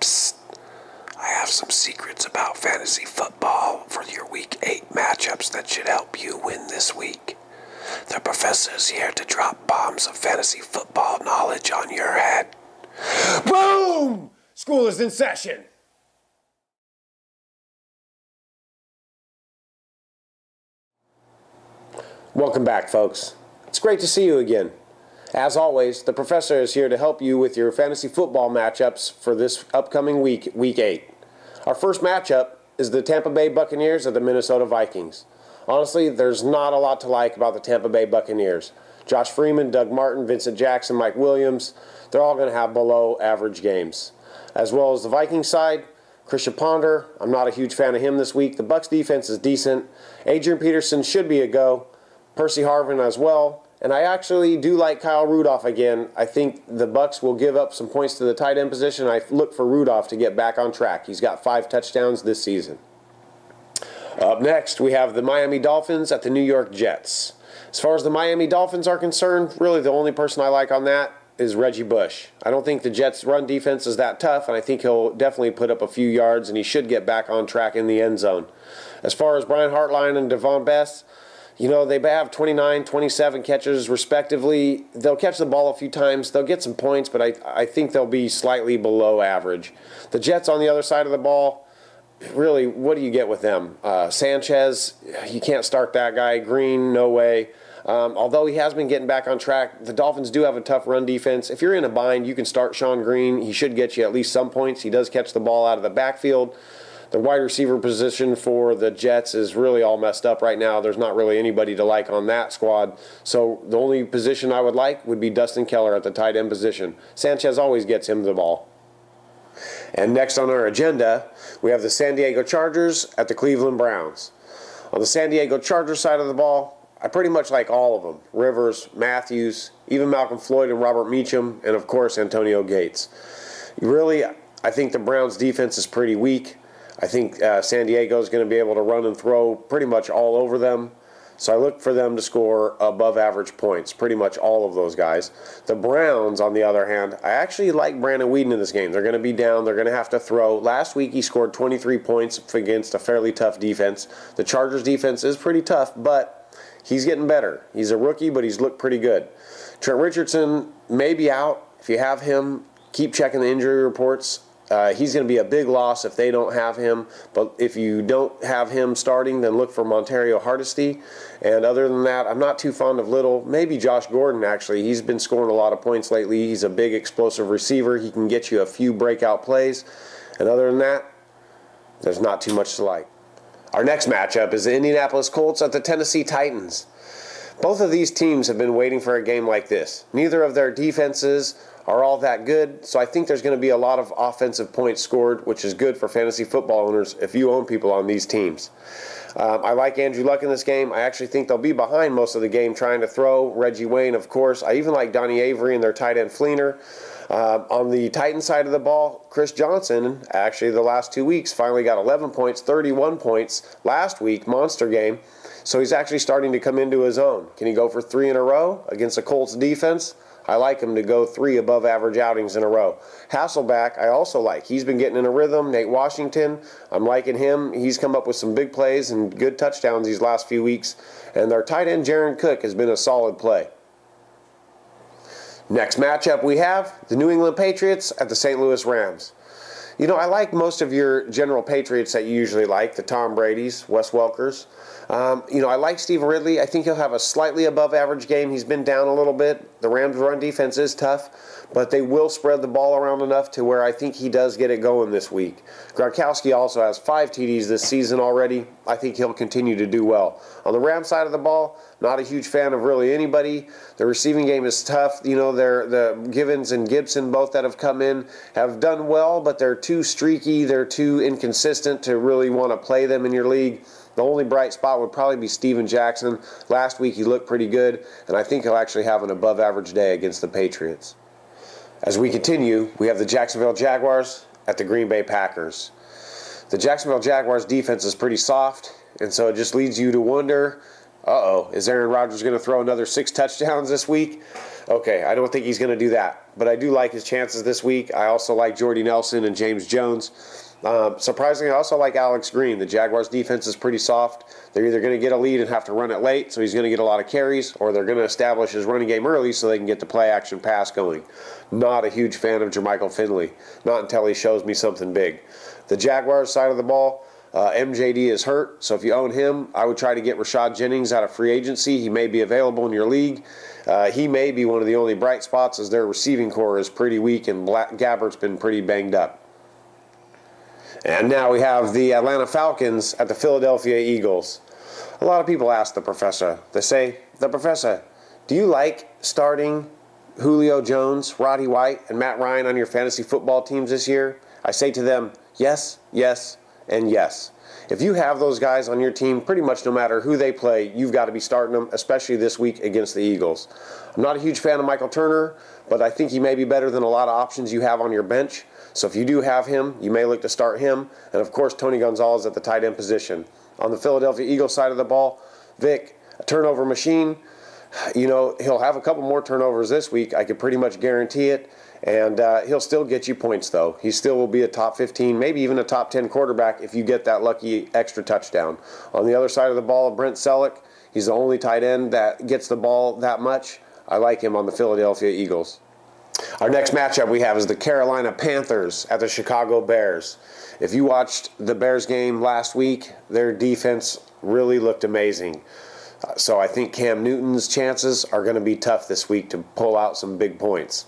Psst. I have some secrets about fantasy football for your Week 8 matchups that should help you win this week. The professor's here to drop bombs of fantasy football knowledge on your head. Boom! School is in session. Welcome back, folks. It's great to see you again. As always, the professor is here to help you with your fantasy football matchups for this upcoming week, Week 8. Our first matchup is the Tampa Bay Buccaneers and the Minnesota Vikings. Honestly, there's not a lot to like about the Tampa Bay Buccaneers. Josh Freeman, Doug Martin, Vincent Jackson, Mike Williams, they're all going to have below average games. As well as the Vikings side, Christian Ponder, I'm not a huge fan of him this week. The Bucs defense is decent. Adrian Peterson should be a go. Percy Harvin as well. And I actually do like Kyle Rudolph again. I think the Bucs will give up some points to the tight end position. I look for Rudolph to get back on track. He's got 5 touchdowns this season. Up next, we have the Miami Dolphins at the New York Jets. As far as the Miami Dolphins are concerned, really the only person I like on that is Reggie Bush. I don't think the Jets' run defense is that tough, and I think he'll definitely put up a few yards, and he should get back on track in the end zone. As far as Brian Hartline and Devon Best, you know, they have 29, 27 catches respectively. They'll catch the ball a few times. They'll get some points, but I think they'll be slightly below average. The Jets on the other side of the ball, really, what do you get with them? Sanchez, you can't start that guy. Green, no way. Although he has been getting back on track, the Dolphins do have a tough run defense. If you're in a bind, you can start Sean Green. He should get you at least some points. He does catch the ball out of the backfield. The wide receiver position for the Jets is really all messed up right now. There's not really anybody to like on that squad. So the only position I would like would be Dustin Keller at the tight end position. Sanchez always gets him the ball. And next on our agenda, we have the San Diego Chargers at the Cleveland Browns. On the San Diego Chargers side of the ball, I pretty much like all of them. Rivers, Matthews, even Malcolm Floyd and Robert Meacham, and of course Antonio Gates. Really, I think the Browns defense is pretty weak. I think San Diego is going to be able to run and throw pretty much all over them. So I look for them to score above average points, pretty much all of those guys. The Browns, on the other hand, I actually like Brandon Weeden in this game. They're going to be down. They're going to have to throw. Last week he scored 23 points against a fairly tough defense. The Chargers defense is pretty tough, but he's getting better. He's a rookie, but he's looked pretty good. Trent Richardson may be out. If you have him, keep checking the injury reports. He's going to be a big loss if they don't have him. But if you don't have him starting, then look for Montario Hardesty. And other than that, I'm not too fond of Little. Maybe Josh Gordon, actually. He's been scoring a lot of points lately. He's a big, explosive receiver. He can get you a few breakout plays. And other than that, there's not too much to like. Our next matchup is the Indianapolis Colts at the Tennessee Titans. Both of these teams have been waiting for a game like this. Neither of their defenses are all that good, so I think there's going to be a lot of offensive points scored, which is good for fantasy football owners if you own people on these teams. I like Andrew Luck in this game. I actually think they'll be behind most of the game trying to throw. Reggie Wayne, of course. I even like Donnie Avery and their tight end Fleener. On the Titans side of the ball, Chris Johnson, actually the last 2 weeks, finally got 11 points, 31 points last week, monster game. So he's actually starting to come into his own. Can he go for 3 in a row against the Colts defense? I like him to go 3 above average outings in a row. Hasselback, I also like. He's been getting in a rhythm. Nate Washington, I'm liking him. He's come up with some big plays and good touchdowns these last few weeks. And their tight end, Jaron Cook, has been a solid play. Next matchup we have the New England Patriots at the St. Louis Rams. You know, I like most of your general Patriots that you usually like, the Tom Brady's, Wes Welkers. I like Stephen Ridley. I think he'll have a slightly above average game. He's been down a little bit. The Rams' run defense is tough, but they will spread the ball around enough to where I think he does get it going this week. Gronkowski also has 5 TDs this season already. I think he'll continue to do well. On the Rams side of the ball, not a huge fan of really anybody. The receiving game is tough. You know, the Givens and Gibson, both that have come in, have done well, but they're too streaky. They're too inconsistent to really want to play them in your league. The only bright spot would probably be Steven Jackson. Last week he looked pretty good, and I think he'll actually have an above-average day against the Patriots. As we continue, we have the Jacksonville Jaguars at the Green Bay Packers. The Jacksonville Jaguars defense is pretty soft, and so it just leads you to wonder, Uh-oh, is Aaron Rodgers going to throw another 6 touchdowns this week? Okay, I don't think he's going to do that. But I do like his chances this week. I also like Jordy Nelson and James Jones. Surprisingly, I also like Alex Green. The Jaguars' defense is pretty soft. They're either going to get a lead and have to run it late, so he's going to get a lot of carries, or they're going to establish his running game early so they can get the play-action pass going. Not a huge fan of Jermichael Finley. Not until he shows me something big. The Jaguars' side of the ball, MJD is hurt, so if you own him, I would try to get Rashad Jennings out of free agency. He may be available in your league. He may be one of the only bright spots, as their receiving core is pretty weak and Gabbert's been pretty banged up. And now we have the Atlanta Falcons at the Philadelphia Eagles. A lot of people ask the professor, they say, "The professor, do you like starting Julio Jones, Roddy White, and Matt Ryan on your fantasy football teams this year?" I say to them, yes, yes, and yes. If you have those guys on your team, pretty much no matter who they play, you've got to be starting them, especially this week against the Eagles. I'm not a huge fan of Michael Turner, but I think he may be better than a lot of options you have on your bench. So if you do have him, you may look to start him. And of course, Tony Gonzalez at the tight end position. On the Philadelphia Eagles side of the ball, Vic, a turnover machine. You know, he'll have a couple more turnovers this week. I could pretty much guarantee it. And he'll still get you points, though. He still will be a top 15, maybe even a top 10 quarterback if you get that lucky extra touchdown. On the other side of the ball, Brent Selleck, he's the only tight end that gets the ball that much. I like him on the Philadelphia Eagles. Our next matchup we have is the Carolina Panthers at the Chicago Bears. If you watched the Bears game last week, their defense really looked amazing. So I think Cam Newton's chances are going to be tough this week to pull out some big points.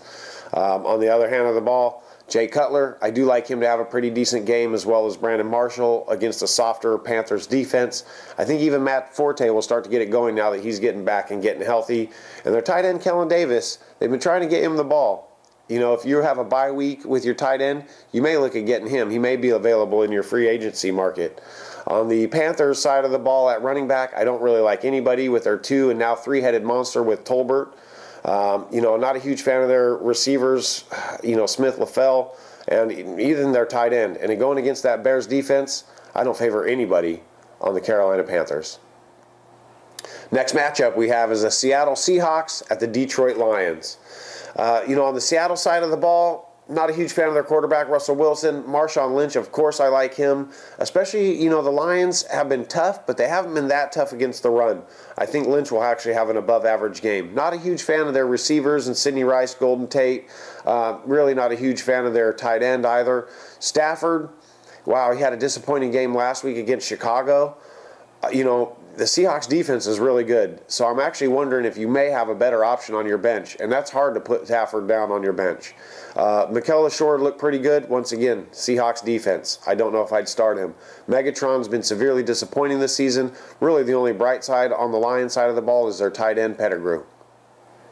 On the other hand of the ball, Jay Cutler, I do like him to have a pretty decent game, as well as Brandon Marshall against a softer Panthers defense. I think even Matt Forte will start to get it going now that he's getting back and getting healthy. And their tight end, Kellen Davis, they've been trying to get him the ball. You know, if you have a bye week with your tight end, you may look at getting him. He may be available in your free agency market. On the Panthers side of the ball at running back, I don't really like anybody with their 2 and now 3-headed monster with Tolbert. You know, not a huge fan of their receivers, you know, Smith, LaFell, and even their tight end. And going against that Bears defense, I don't favor anybody on the Carolina Panthers. Next matchup we have is the Seattle Seahawks at the Detroit Lions. You know, on the Seattle side of the ball, not a huge fan of their quarterback, Russell Wilson. Marshawn Lynch, of course, I like him. Especially, you know, the Lions have been tough, but they haven't been that tough against the run. I think Lynch will actually have an above-average game. Not a huge fan of their receivers and Sidney Rice, Golden Tate. Really not a huge fan of their tight end either. Stafford, wow, he had a disappointing game last week against Chicago. You know, the Seahawks defense is really good. So I'm actually wondering if you may have a better option on your bench. And that's hard to put Stafford down on your bench. Mikel LaShore looked pretty good. Once again, Seahawks defense. I don't know if I'd start him. Megatron's been severely disappointing this season. Really the only bright side on the Lions side of the ball is their tight end Pettigrew.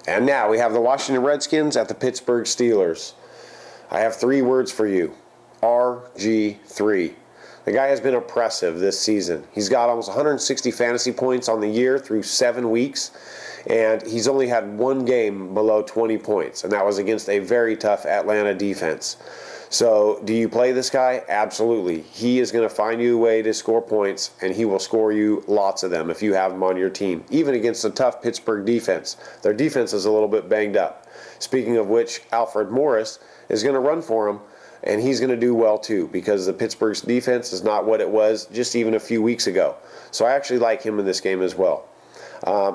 And now we have the Washington Redskins at the Pittsburgh Steelers. I have 3 words for you. RG3. The guy has been oppressive this season. He's got almost 160 fantasy points on the year through 7 weeks, and he's only had 1 game below 20 points, and that was against a very tough Atlanta defense. So do you play this guy? Absolutely. He is going to find you a way to score points, and he will score you lots of them if you have him on your team, even against a tough Pittsburgh defense. Their defense is a little bit banged up. Speaking of which, Alfred Morris is going to run for him, and he's going to do well too, because the Pittsburgh's defense is not what it was just even a few weeks ago. So I actually like him in this game as well.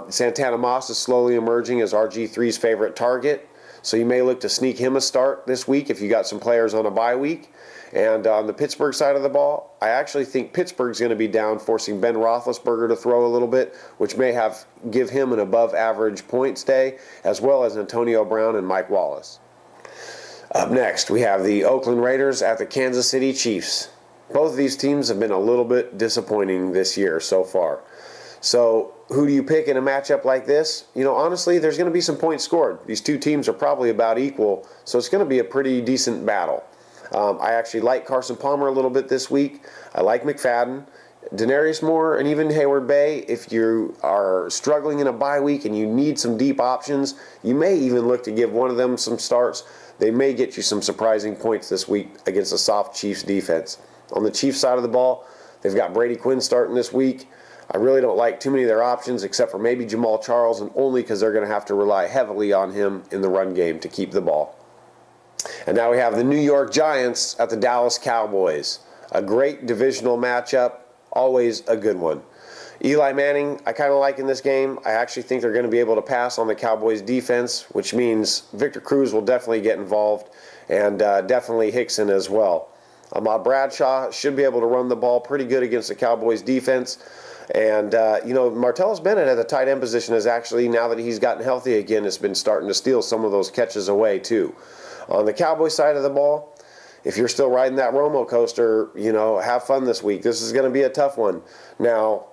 Santana Moss is slowly emerging as RG3's favorite target, so you may look to sneak him a start this week if you got some players on a bye week. And on the Pittsburgh side of the ball, I actually think Pittsburgh's going to be down, forcing Ben Roethlisberger to throw a little bit, which may give him an above-average points day, as well as Antonio Brown and Mike Wallace. Up next, we have the Oakland Raiders at the Kansas City Chiefs. Both of these teams have been a little bit disappointing this year so far. So who do you pick in a matchup like this? You know, honestly, there's going to be some points scored. These 2 teams are probably about equal, so it's going to be a pretty decent battle. I actually like Carson Palmer a little bit this week. I like McFadden. Denarius Moore and even Hayward Bay, if you are struggling in a bye week and you need some deep options, you may even look to give one of them some starts. They may get you some surprising points this week against a soft Chiefs defense. On the Chiefs side of the ball, they've got Brady Quinn starting this week. I really don't like too many of their options except for maybe Jamal Charles, and only because they're going to have to rely heavily on him in the run game to keep the ball. And now we have the New York Giants at the Dallas Cowboys. A great divisional matchup, always a good one. Eli Manning, I kind of like in this game. I actually think they're going to be able to pass on the Cowboys' defense, which means Victor Cruz will definitely get involved, and definitely Hickson as well. Ahmad Bradshaw should be able to run the ball pretty good against the Cowboys' defense. And, Martellus Bennett at the tight end position is actually, now that he's gotten healthy again, has been starting to steal some of those catches away, too. On the Cowboys side of the ball, if you're still riding that Romo coaster, have fun this week. This is going to be a tough one. Now,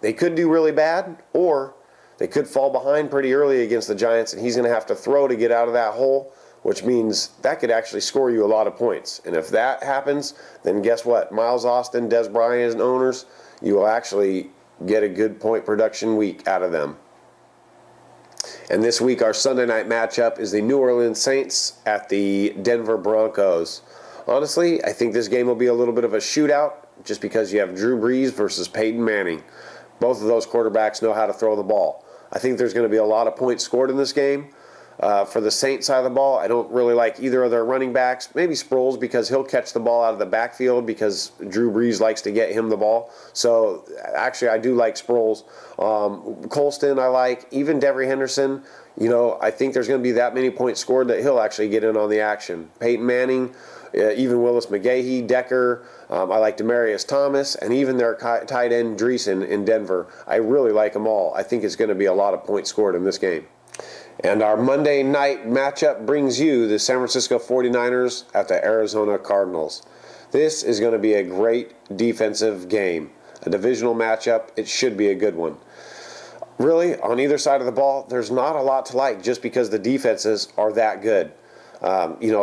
they could do really bad, or they could fall behind pretty early against the Giants, and he's going to have to throw to get out of that hole, which means that could actually score you a lot of points. And if that happens, then guess what? Miles Austin, Des Bryant, and owners, you will actually get a good point production week out of them. And this week, our Sunday night matchup is the New Orleans Saints at the Denver Broncos. Honestly, I think this game will be a little bit of a shootout just because you have Drew Brees versus Peyton Manning. Both of those quarterbacks know how to throw the ball. I think there's going to be a lot of points scored in this game. For the Saints side of the ball, I don't really like either of their running backs. Maybe Sproles, because he'll catch the ball out of the backfield because Drew Brees likes to get him the ball. So, actually, I do like Sproles. Colston, I like. Even Devery Henderson, I think there's going to be that many points scored that he'll actually get in on the action. Peyton Manning, even Willis McGahee, Decker. I like Demaryius Thomas, and even their tight end Dreesen in Denver. I really like them all. I think it's going to be a lot of points scored in this game. And our Monday night matchup brings you the San Francisco 49ers at the Arizona Cardinals. This is going to be a great defensive game. A divisional matchup. It should be a good one. Really, on either side of the ball, there's not a lot to like just because the defenses are that good.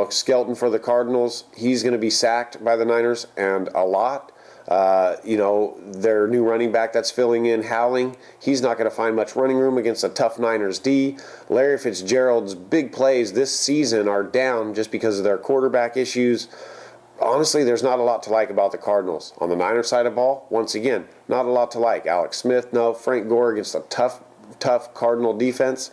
Skelton for the Cardinals, he's going to be sacked by the Niners, and a lot. Their new running back that's filling in, Howling, he's not going to find much running room against a tough Niners D. Larry Fitzgerald's big plays this season are down just because of their quarterback issues. Honestly, there's not a lot to like about the Cardinals. On the Niners side of the ball, once again, not a lot to like. Alex Smith, no. Frank Gore against a tough Cardinal defense.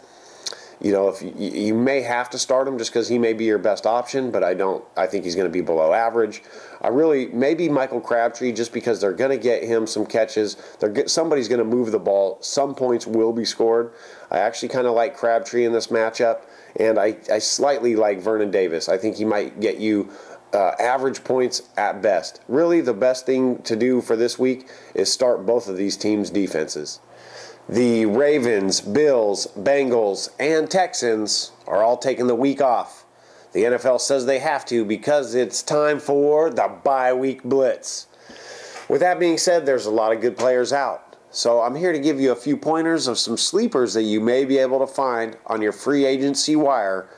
If you may have to start him just because he may be your best option, but I think he's going to be below average. Maybe Michael Crabtree, just because they're going to get him some catches. Somebody's going to move the ball. Some points will be scored. I actually kind of like Crabtree in this matchup, and I slightly like Vernon Davis. I think he might get you average points at best. Really, the best thing to do for this week is start both of these teams' defenses. The Ravens, Bills, Bengals, and Texans are all taking the week off. The NFL says they have to because it's time for the bye week blitz. With that being said, there's a lot of good players out. So I'm here to give you a few pointers of some sleepers that you may be able to find on your free agency wire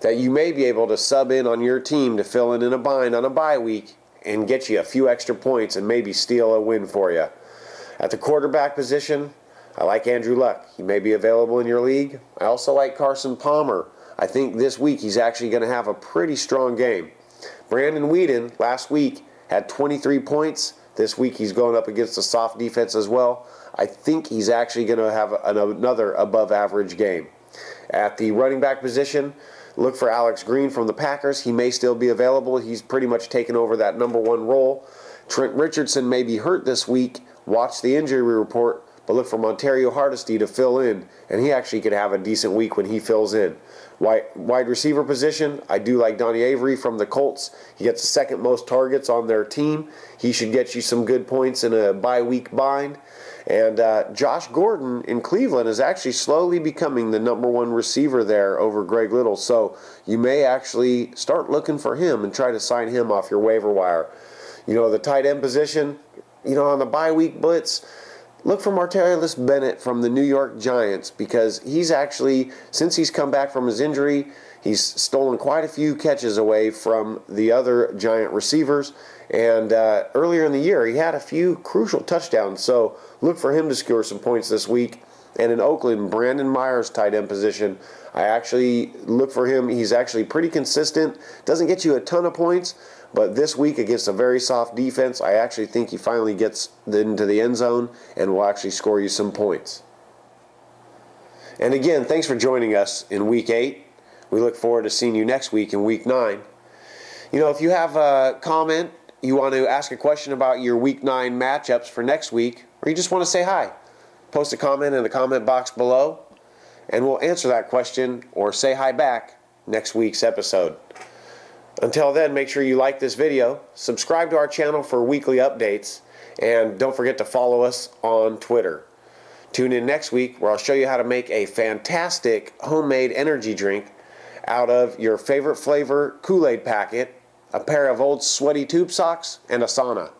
that you may be able to sub in on your team to fill in a bind on a bye week and get you a few extra points and maybe steal a win for you. At the quarterback position, I like Andrew Luck. He may be available in your league. I also like Carson Palmer. I think this week he's actually going to have a pretty strong game. Brandon Weeden last week had 23 points. This week he's going up against a soft defense as well. I think he's actually going to have another above average game. At the running back position, look for Alex Green from the Packers. He may still be available. He's pretty much taken over that number one role. Trent Richardson may be hurt this week. Watch the injury report. But look for Montario Hardesty to fill in, and he actually could have a decent week when he fills in. Wide receiver position, I do like Donnie Avery from the Colts. He gets the second most targets on their team. He should get you some good points in a bye-week bind. And Josh Gordon in Cleveland is actually slowly becoming the number one receiver there over Greg Little. So you may actually start looking for him and try to sign him off your waiver wire. The tight end position, on the bye-week blitz, look for Martellus Bennett from the New York Giants because he's actually, since he's come back from his injury, he's stolen quite a few catches away from the other Giant receivers. And earlier in the year, he had a few crucial touchdowns. So look for him to score some points this week. And in Oakland, Brandon Myers, tight end position, I actually look for him. He's actually pretty consistent. Doesn't get you a ton of points, But this week against a very soft defense, I actually think he finally gets into the end zone and will actually score you some points. And again, thanks for joining us in Week 8. We look forward to seeing you next week in Week 9. You know, if you have a comment, you want to ask a question about your Week 9 matchups for next week, or you just want to say hi, post a comment in the comment box below, and we'll answer that question or say hi back next week's episode. Until then, make sure you like this video, subscribe to our channel for weekly updates, and don't forget to follow us on Twitter. Tune in next week where I'll show you how to make a fantastic homemade energy drink out of your favorite flavor Kool-Aid packet, a pair of old sweaty tube socks, and a sauna.